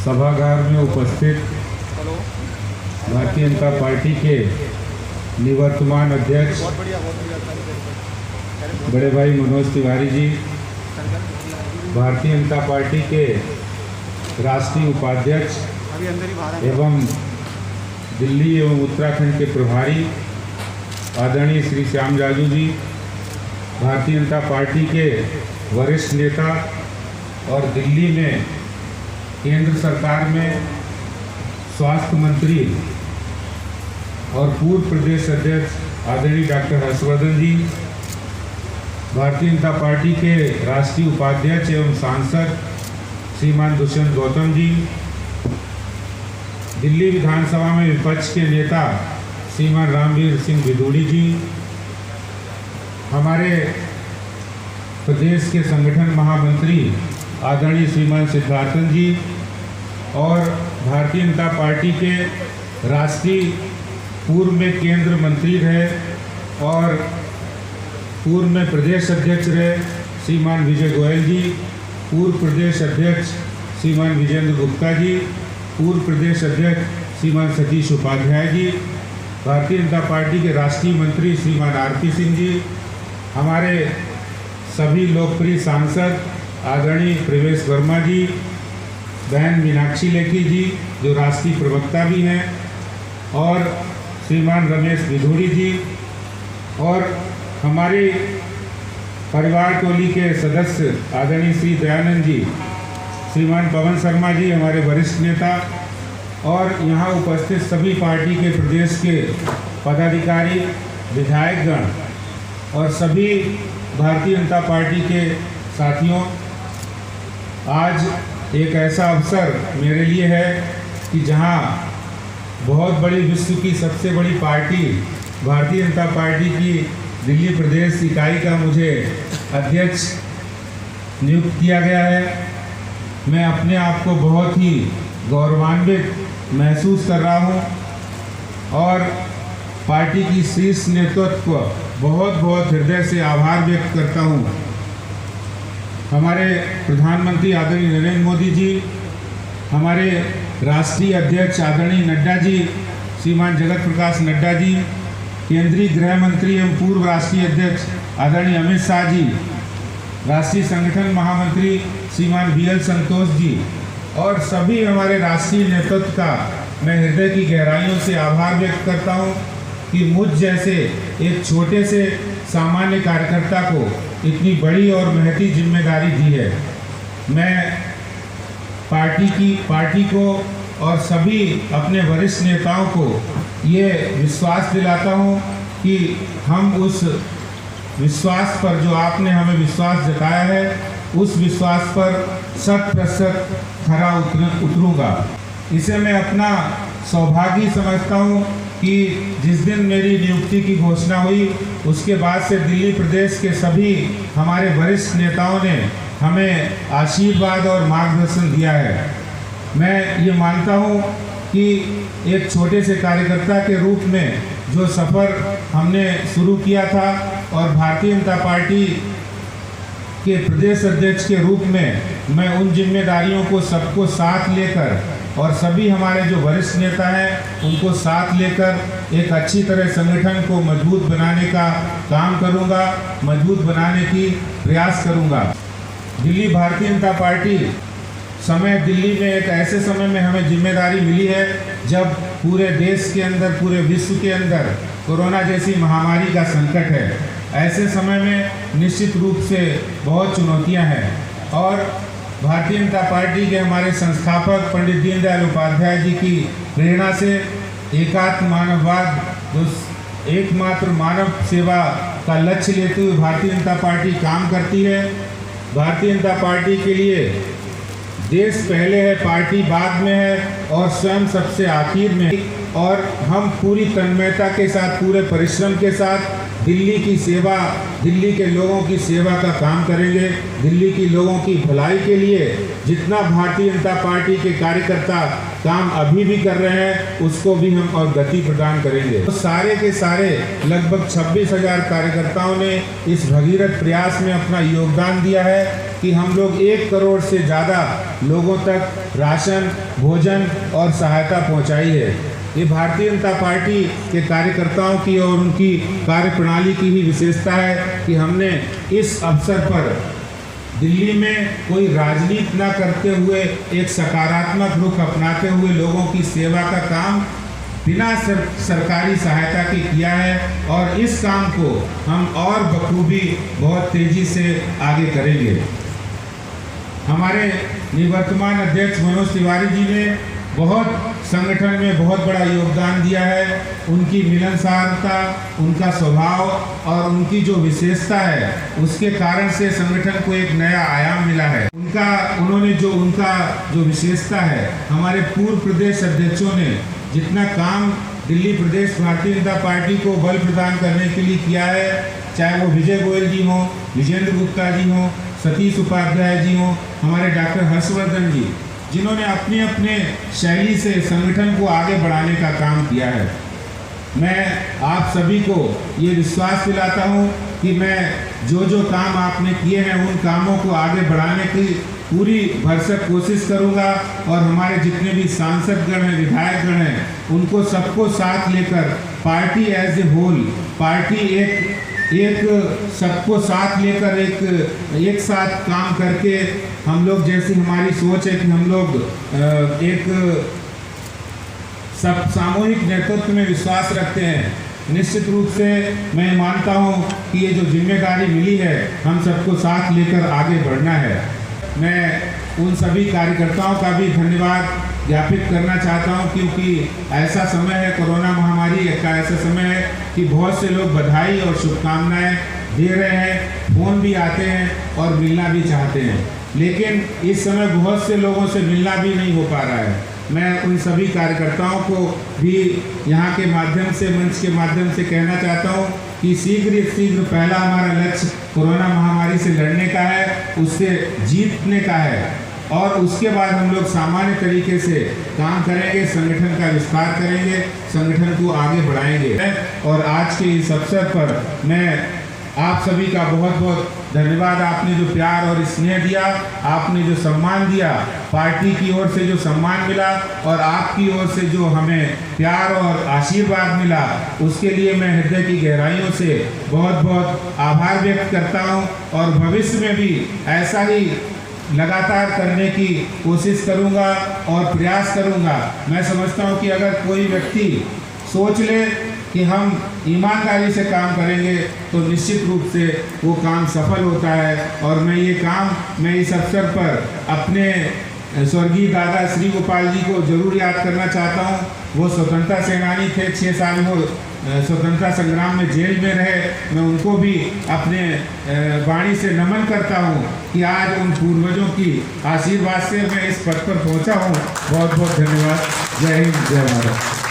सभागार में उपस्थित भारतीय जनता पार्टी के निवर्तमान अध्यक्ष बड़े भाई मनोज तिवारी जी, भारतीय जनता पार्टी के राष्ट्रीय उपाध्यक्ष एवं दिल्ली एवं उत्तराखंड के प्रभारी आदरणीय श्री श्याम जाजू जी, भारतीय जनता पार्टी के वरिष्ठ नेता और दिल्ली में केंद्र सरकार में स्वास्थ्य मंत्री और पूर्व प्रदेश अध्यक्ष आदरणीय डॉक्टर हर्षवर्धन जी, भारतीय जनता पार्टी के राष्ट्रीय उपाध्यक्ष एवं सांसद श्रीमान दुष्यंत गौतम जी, दिल्ली विधानसभा में विपक्ष के नेता श्रीमान रामवीर सिंह बिदूड़ी जी, हमारे प्रदेश के संगठन महामंत्री आदरणीय श्रीमान सिद्धार्थन जी और भारतीय जनता पार्टी के राष्ट्रीय पूर्व में केंद्र मंत्री रहे और पूर्व में प्रदेश अध्यक्ष रहे श्रीमान विजय गोयल जी, पूर्व प्रदेश अध्यक्ष श्रीमान विजेंद्र गुप्ता जी, पूर्व प्रदेश अध्यक्ष श्रीमान सतीश उपाध्याय जी, भारतीय जनता पार्टी के राष्ट्रीय मंत्री श्रीमान आरपी सिंह जी, हमारे सभी लोकप्रिय सांसद आदरणीय प्रवेश वर्मा जी, बहन मीनाक्षी लेखी जी जो राष्ट्रीय प्रवक्ता भी हैं, और श्रीमान रमेश बिधूड़ी जी, और हमारी परिवार टोली के सदस्य आदरणीय श्री दयानंद जी, श्रीमान पवन शर्मा जी हमारे वरिष्ठ नेता, और यहाँ उपस्थित सभी पार्टी के प्रदेश के पदाधिकारी, विधायकगण और सभी भारतीय जनता पार्टी के साथियों, आज एक ऐसा अवसर मेरे लिए है कि जहाँ बहुत बड़ी विश्व की सबसे बड़ी पार्टी भारतीय जनता पार्टी की दिल्ली प्रदेश इकाई का मुझे अध्यक्ष नियुक्त किया गया है। मैं अपने आप को बहुत ही गौरवान्वित महसूस कर रहा हूँ और पार्टी की शीर्ष नेतृत्व बहुत बहुत हृदय से आभार व्यक्त करता हूँ। हमारे प्रधानमंत्री आदरणीय नरेंद्र मोदी जी, हमारे राष्ट्रीय अध्यक्ष आदरणीय नड्डा जी, श्रीमान जगत प्रकाश नड्डा जी, केंद्रीय गृह मंत्री एवं पूर्व राष्ट्रीय अध्यक्ष आदरणीय अमित शाह जी, राष्ट्रीय संगठन महामंत्री श्रीमान BL संतोष जी और सभी हमारे राष्ट्रीय नेतृत्व का मैं हृदय की गहराइयों से आभार व्यक्त करता हूं कि मुझ जैसे एक छोटे से सामान्य कार्यकर्ता को इतनी बड़ी और महती जिम्मेदारी दी है। मैं पार्टी को और सभी अपने वरिष्ठ नेताओं को ये विश्वास दिलाता हूं कि हम उस विश्वास पर, जो आपने हमें विश्वास जताया है, उस विश्वास पर 100% खरा उतरूंगा। इसे मैं अपना सौभाग्य समझता हूं कि जिस दिन मेरी नियुक्ति की घोषणा हुई उसके बाद से दिल्ली प्रदेश के सभी हमारे वरिष्ठ नेताओं ने हमें आशीर्वाद और मार्गदर्शन दिया है। मैं ये मानता हूं कि एक छोटे से कार्यकर्ता के रूप में जो सफ़र हमने शुरू किया था और भारतीय जनता पार्टी के प्रदेश अध्यक्ष के रूप में मैं उन जिम्मेदारियों को सबको साथ लेकर और सभी हमारे जो वरिष्ठ नेता हैं उनको साथ लेकर एक अच्छी तरह संगठन को मजबूत बनाने का काम करूंगा, मजबूत बनाने की प्रयास करूंगा। दिल्ली भारतीय जनता पार्टी दिल्ली में एक ऐसे समय में हमें जिम्मेदारी मिली है जब पूरे देश के अंदर, पूरे विश्व के अंदर कोरोना जैसी महामारी का संकट है। ऐसे समय में निश्चित रूप से बहुत चुनौतियां हैं और भारतीय जनता पार्टी के हमारे संस्थापक पंडित दीनदयाल उपाध्याय जी की प्रेरणा से एकात्म मानववाद, एकमात्र मानव सेवा का लक्ष्य लेते हुए भारतीय जनता पार्टी काम करती है। भारतीय जनता पार्टी के लिए देश पहले है, पार्टी बाद में है और स्वयं सबसे आखिर में, और हम पूरी तन्मयता के साथ, पूरे परिश्रम के साथ दिल्ली की सेवा, दिल्ली के लोगों की सेवा का काम करेंगे। दिल्ली की लोगों की भलाई के लिए जितना भारतीय जनता पार्टी के कार्यकर्ता काम अभी भी कर रहे हैं उसको भी हम और गति प्रदान करेंगे। तो सारे के सारे लगभग 26,000 कार्यकर्ताओं ने इस भगीरथ प्रयास में अपना योगदान दिया है कि हम लोग 1 करोड़ से ज़्यादा लोगों तक राशन, भोजन और सहायता पहुंचाई है। ये भारतीय जनता पार्टी के कार्यकर्ताओं की और उनकी कार्यप्रणाली की ही विशेषता है कि हमने इस अवसर पर दिल्ली में कोई राजनीति न करते हुए एक सकारात्मक रुख अपनाते हुए लोगों की सेवा का काम बिना सरकारी सहायता के किया है और इस काम को हम और बखूबी बहुत तेजी से आगे करेंगे। हमारे निवर्तमान अध्यक्ष मनोज तिवारी जी ने संगठन में बहुत बड़ा योगदान दिया है। उनकी मिलनसारता, उनका स्वभाव और उनकी जो विशेषता है उसके कारण से संगठन को एक नया आयाम मिला है। उनका जो विशेषता है, हमारे पूर्व प्रदेश अध्यक्षों ने जितना काम दिल्ली प्रदेश भारतीय जनता पार्टी को बल प्रदान करने के लिए किया है, चाहे वो विजय गोयल जी हों, विजेंद्र गुप्ता जी हों, सतीश उपाध्याय जी हों, हमारे डॉक्टर हर्षवर्धन जी, जिन्होंने अपने अपने शैली से संगठन को आगे बढ़ाने का काम किया है। मैं आप सभी को ये विश्वास दिलाता हूँ कि मैं जो काम आपने किए हैं उन कामों को आगे बढ़ाने की पूरी भरसक कोशिश करूँगा और हमारे जितने भी सांसदगण हैं, विधायकगण हैं, उनको सबको साथ लेकर party as a whole, party एक सबको साथ लेकर एक साथ काम करके हम लोग, जैसी हमारी सोच है कि हम लोग एक सब सामूहिक नेतृत्व में विश्वास रखते हैं। निश्चित रूप से मैं मानता हूं कि ये जो जिम्मेदारी मिली है हम सबको साथ लेकर आगे बढ़ना है। मैं उन सभी कार्यकर्ताओं का भी धन्यवाद ज्ञापित करना चाहता हूं, क्योंकि ऐसा समय है, कोरोना महामारी का ऐसा समय है कि बहुत से लोग बधाई और शुभकामनाएं दे रहे हैं, फ़ोन भी आते हैं और मिलना भी चाहते हैं, लेकिन इस समय बहुत से लोगों से मिलना भी नहीं हो पा रहा है। मैं उन सभी कार्यकर्ताओं को भी यहाँ के माध्यम से, मंच के माध्यम से कहना चाहता हूँ कि शीघ्र पहला हमारा लक्ष्य कोरोना महामारी से लड़ने का है, उससे जीतने का है और उसके बाद हम लोग सामान्य तरीके से काम करेंगे, संगठन का विस्तार करेंगे, संगठन को आगे बढ़ाएंगे। और आज के इस अवसर पर मैं आप सभी का बहुत बहुत धन्यवाद। आपने जो प्यार और स्नेह दिया, आपने जो सम्मान दिया, पार्टी की ओर से जो सम्मान मिला और आपकी ओर से जो हमें प्यार और आशीर्वाद मिला, उसके लिए मैं हृदय की गहराइयों से बहुत बहुत आभार व्यक्त करता हूं और भविष्य में भी ऐसा ही लगातार करने की कोशिश करूंगा और प्रयास करूंगा। मैं समझता हूं कि अगर कोई व्यक्ति सोच ले कि हम ईमानदारी से काम करेंगे तो निश्चित रूप से वो काम सफल होता है। और मैं इस अवसर पर अपने स्वर्गीय दादा श्री गोपाल जी को जरूर याद करना चाहता हूँ। वो स्वतंत्रता सेनानी थे, 6 साल वो स्वतंत्रता संग्राम में जेल में रहे। मैं उनको भी अपने वाणी से नमन करता हूँ कि आज उन पूर्वजों की आशीर्वाद से मैं इस पद पर पहुँचा हूँ। बहुत बहुत धन्यवाद। जय हिंद, जय भारत।